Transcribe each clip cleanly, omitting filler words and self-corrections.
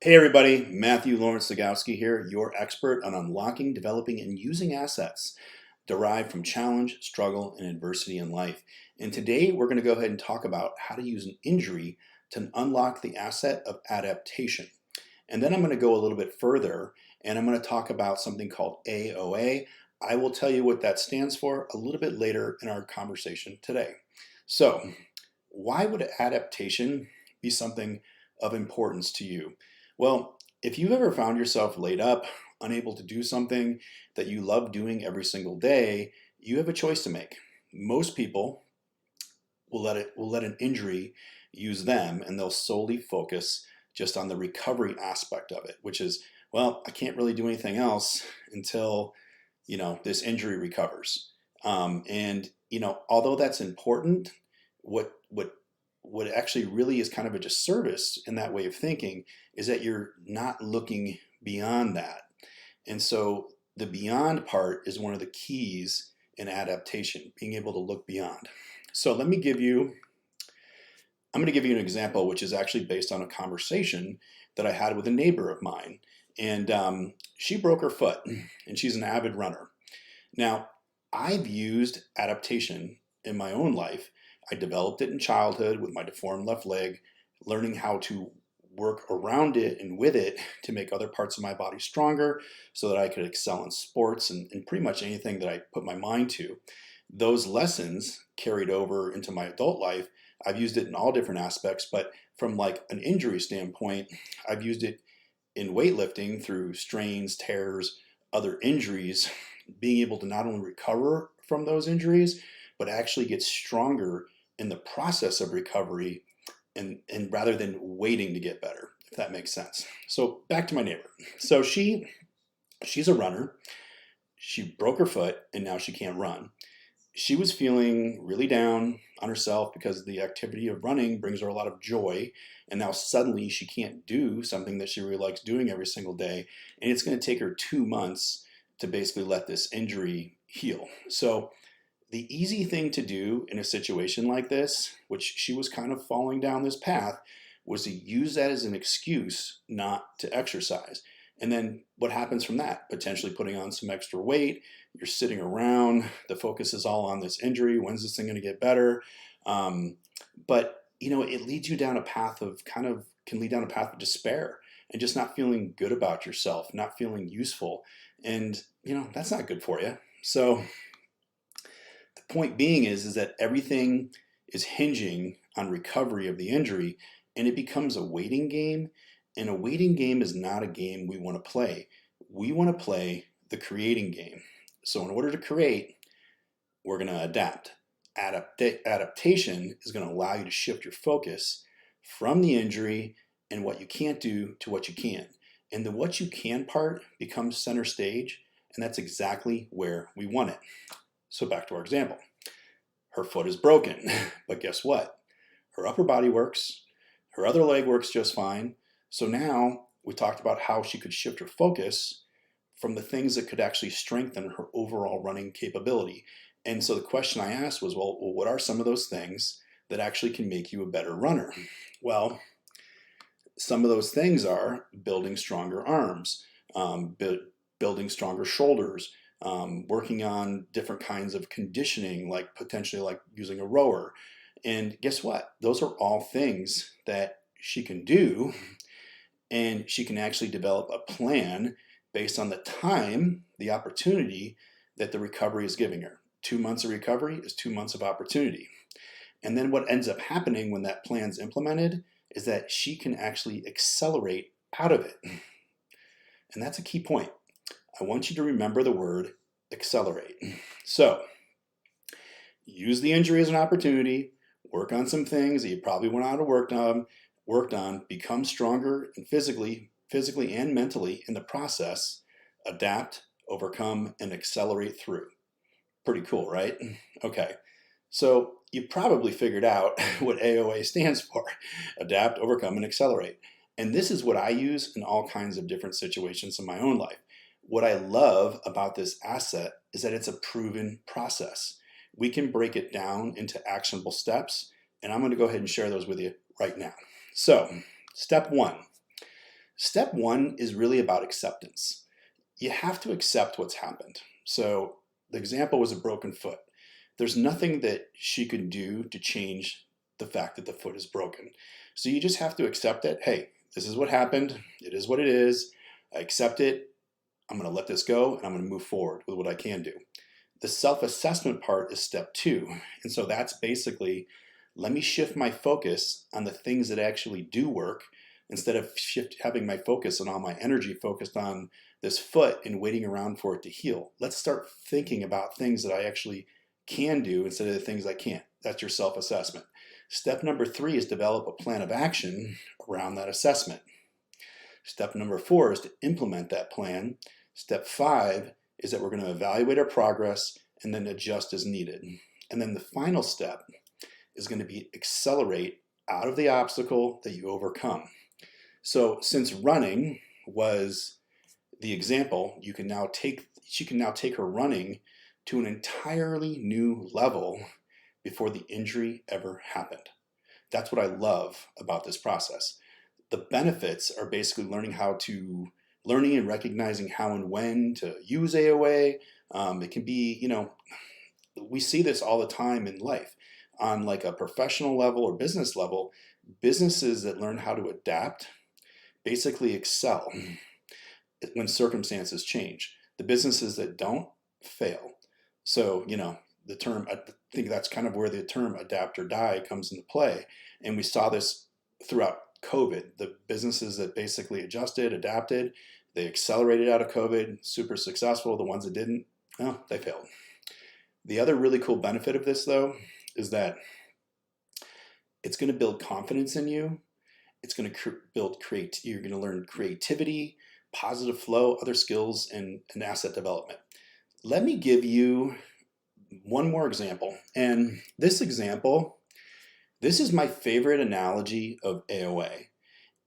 Hey everybody, Matthew Lawrence Sagowski here, your expert on unlocking, developing, and using assets derived from challenge, struggle, and adversity in life. And today we're going to go ahead and talk about how to use an injury to unlock the asset of adaptation. And then I'm going to go a little bit further and I'm going to talk about something called AOA. I will tell you what that stands for a little bit later in our conversation today. So, why would adaptation be something of importance to you? Well, if you've ever found yourself laid up, unable to do something that you love doing every single day, you have a choice to make. Most people will let an injury use them and they'll solely focus just on the recovery aspect of it, which is, well, I can't really do anything else until, this injury recovers. Although that's important, what what what actually really is kind of a disservice in that way of thinking is that you're not looking beyond that. And so the beyond part is one of the keys in adaptation, being able to look beyond. So I'm going to give you an example, which is actually based on a conversation that I had with a neighbor of mine. And she broke her foot, and she's an avid runner. Now, I've used adaptation in my own life. I developed it in childhood with my deformed left leg, learning how to work around it and with it to make other parts of my body stronger so that I could excel in sports and pretty much anything that I put my mind to. Those lessons carried over into my adult life. I've used it in all different aspects, but from like an injury standpoint, I've used it in weightlifting through strains, tears, other injuries, being able to not only recover from those injuries, but actually get stronger in the process of recovery and rather than waiting to get better, if that makes sense. So back to my neighbor. So she's a runner. She broke her foot and now she can't run. She was feeling really down on herself because the activity of running brings her a lot of joy. And now suddenly she can't do something that she really likes doing every single day. And it's going to take her 2 months to basically let this injury heal. So the easy thing to do in a situation like this, which she was kind of falling down this path, was to use that as an excuse not to exercise. And then what happens from that? Potentially putting on some extra weight. You're sitting around. The focus is all on this injury. When's this thing going to get better? But it leads you down a path of can lead down a path of despair and just not feeling good about yourself, not feeling useful. And, that's not good for you. So the point being is that everything is hinging on recovery of the injury and it becomes a waiting game. And a waiting game is not a game we want to play. We want to play the creating game. So in order to create, we're going to adapt. Adaptation is going to allow you to shift your focus from the injury and what you can't do to what you can. And the what you can part becomes center stage, and that's exactly where we want it. So back to our example. Her foot is broken, but guess what? Her upper body works, her other leg works just fine. So now we talked about how she could shift her focus from the things that could actually strengthen her overall running capability. And so the question I asked was, well, what are some of those things that actually can make you a better runner? Well, some of those things are building stronger arms, building stronger shoulders, working on different kinds of conditioning, like potentially like using a rower. And guess what? Those are all things that she can do, and she can actually develop a plan based on the time, the opportunity that the recovery is giving her. 2 months of recovery is 2 months of opportunity. And then what ends up happening when that plan's implemented is that she can actually accelerate out of it. And that's a key point. I want you to remember the word accelerate. So use the injury as an opportunity, work on some things that you probably went out and worked on, become stronger and physically and mentally in the process, adapt, overcome, and accelerate through. Pretty cool, right? Okay. So you probably figured out what AOA stands for: adapt, overcome, and accelerate. And this is what I use in all kinds of different situations in my own life. What I love about this asset is that it's a proven process. We can break it down into actionable steps, and I'm going to go ahead and share those with you right now. So, step one, Step one is really about acceptance. You have to accept what's happened. So the example was a broken foot. There's nothing that she could do to change the fact that the foot is broken. So you just have to accept that, hey, this is what happened. It is what it is. I accept it. I'm going to let this go and I'm going to move forward with what I can do. The self-assessment part is step two. And so that's basically, let me shift my focus on the things that actually do work instead of having my focus and all my energy focused on this foot and waiting around for it to heal. Let's start thinking about things that I actually can do instead of the things I can't. That's your self-assessment. Step number three is develop a plan of action around that assessment. Step number four is to implement that plan. Step five is that we're going to evaluate our progress and then adjust as needed. And then the final step is going to be accelerate out of the obstacle that you overcome. So since running was the example, she can now take her running to an entirely new level before the injury ever happened. That's what I love about this process. The benefits are basically learning and recognizing how and when to use AOA. It can be, we see this all the time in life. On like a professional level or business level, businesses that learn how to adapt basically excel when circumstances change. The businesses that don't fail. So, the term, I think that's kind of where the term adapt or die comes into play. And we saw this throughout COVID. The businesses that basically adjusted, adapted, they accelerated out of COVID, super successful. The ones that didn't, well, they failed. The other really cool benefit of this, though, is that it's going to build confidence in you. It's going to you're going to learn creativity, positive flow, other skills, and asset development. Let me give you one more example. And this example, this is my favorite analogy of AOA.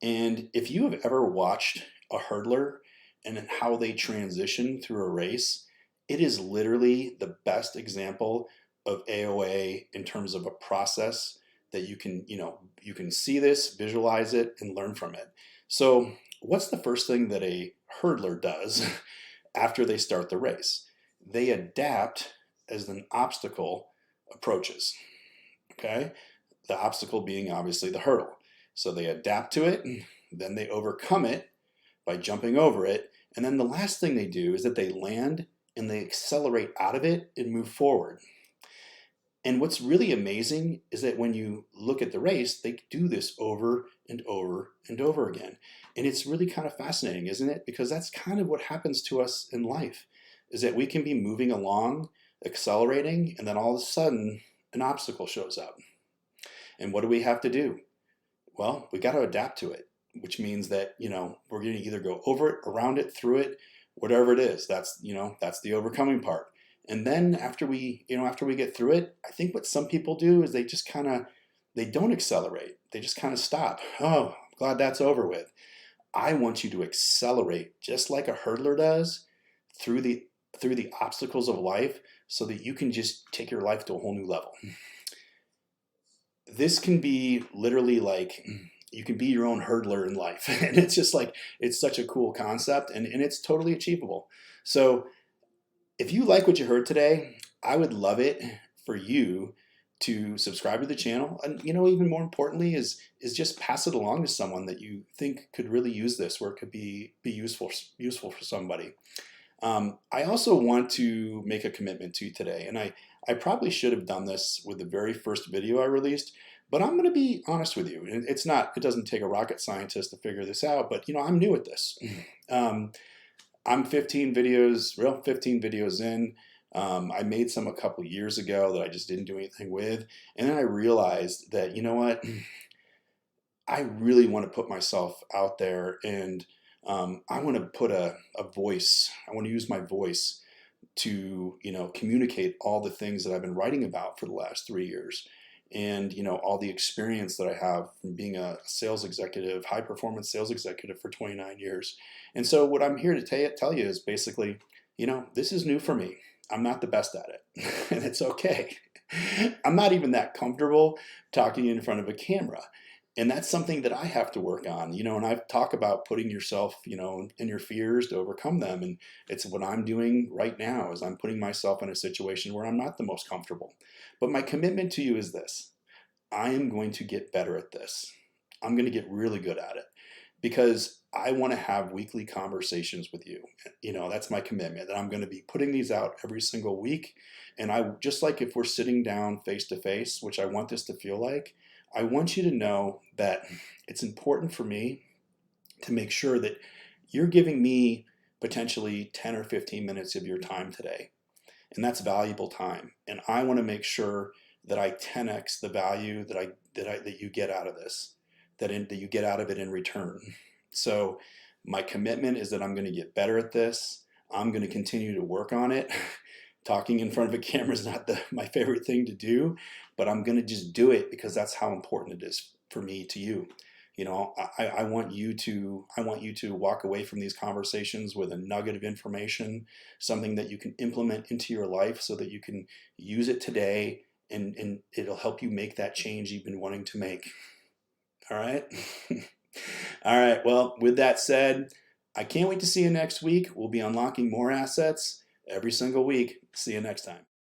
And if you have ever watched a hurdler and how they transition through a race, it is literally the best example of AOA in terms of a process that you can see this, visualize it, and learn from it. So what's the first thing that a hurdler does after they start the race? They adapt as an obstacle approaches, okay? The obstacle being obviously the hurdle. So they adapt to it, then they overcome it by jumping over it, and then the last thing they do is that they land and they accelerate out of it and move forward. And what's really amazing is that when you look at the race, they do this over and over and over again. And it's really kind of fascinating, isn't it? Because that's kind of what happens to us in life, is that we can be moving along, accelerating, and then all of a sudden an obstacle shows up. And what do we have to do? Well, we got to adapt to it, which means that, we're going to either go over it, around it, through it, whatever it is. That's the overcoming part. And then after we get through it, I think what some people do is they don't accelerate. They just kind of stop. Oh, I'm glad that's over with. I want you to accelerate just like a hurdler does through the obstacles of life so that you can just take your life to a whole new level. This can be literally like you can be your own hurdler in life. And it's just like, it's such a cool concept and it's totally achievable. So if you like what you heard today, I would love it for you to subscribe to the channel. And even more importantly is just pass it along to someone that you think could really use this, where it could be useful for somebody. I also want to make a commitment to you today, and I probably should have done this with the very first video I released, but I'm going to be honest with you. It doesn't take a rocket scientist to figure this out, but I'm new at this. I'm 15 videos in. I made some a couple years ago that I just didn't do anything with. And then I realized that, what? I really want to put myself out there, and I want to put a voice. I want to use my voice to, communicate all the things that I've been writing about for the last 3 years. And, all the experience that I have from being a sales executive, high performance sales executive for 29 years. And so what I'm here to tell you is basically, this is new for me. I'm not the best at it, and it's okay. I'm not even that comfortable talking in front of a camera. And that's something that I have to work on, and I've talked about putting yourself, in your fears to overcome them. And it's what I'm doing right now is I'm putting myself in a situation where I'm not the most comfortable. But my commitment to you is this. I am going to get better at this. I'm going to get really good at it because I want to have weekly conversations with you. That's my commitment that I'm going to be putting these out every single week. And I just like if we're sitting down face to face, which I want this to feel like, I want you to know that it's important for me to make sure that you're giving me potentially 10 or 15 minutes of your time today. And that's valuable time. And I want to make sure that I 10x the value that you get out of this, that you get out of it in return. So my commitment is that I'm going to get better at this. I'm going to continue to work on it. Talking in front of a camera is not my favorite thing to do, but I'm going to just do it because that's how important it is for me to you. I want you to walk away from these conversations with a nugget of information, something that you can implement into your life so that you can use it today, and it'll help you make that change you've been wanting to make. All right. All right. Well, with that said, I can't wait to see you next week. We'll be unlocking more assets every single week. See you next time.